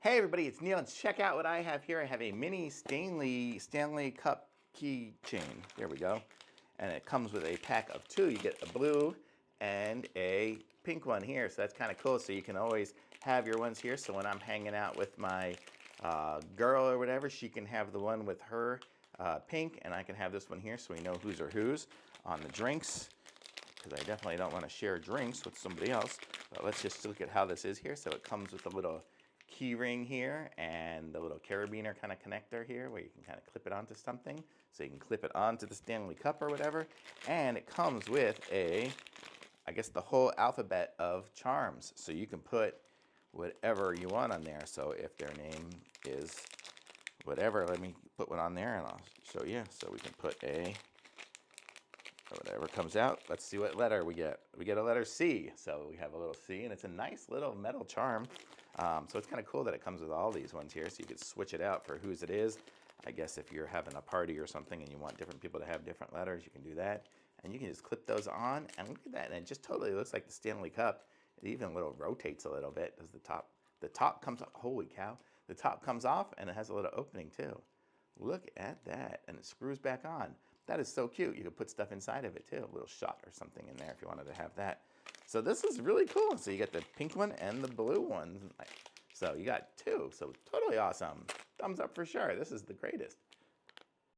Hey everybody, it's Neil, and check out what I have here. I have a mini Stanley Cup keychain. There we go. And it comes with a pack of two. You get a blue and a pink one here, so that's kind of cool. So you can always have your ones here. So when I'm hanging out with my girl or whatever, she can have the one with her pink, and I can have this one here so we know whose are whose. On the drinks, because I definitely don't want to share drinks with somebody else. But let's just look at how this is here. So it comes with a little key ring here and the little carabiner kind of connector here where you can kind of clip it onto something. So you can clip it onto the Stanley Cup or whatever. And it comes with I guess the whole alphabet of charms. So you can put whatever you want on there. So if their name is whatever, let me put one on there and I'll show you. So we can put whatever comes out. Let's see what letter we get. We get a letter C. So we have a little C, and it's a nice little metal charm. So it's kind of cool that it comes with all these ones here, so you could switch it out for whose it is. I guess if you're having a party or something and you want different people to have different letters, you can do that. And you can just clip those on, and look at that. And it just totally looks like the Stanley Cup. It even a little rotates a little bit. Does the top comes off, holy cow. The top comes off, and it has a little opening too. Look at that, and it screws back on. That is so cute. You could put stuff inside of it too, a little shot or something in there if you wanted to have that. So this is really cool. So you got the pink one and the blue one. So you got two, so totally awesome. Thumbs up for sure. This is the greatest.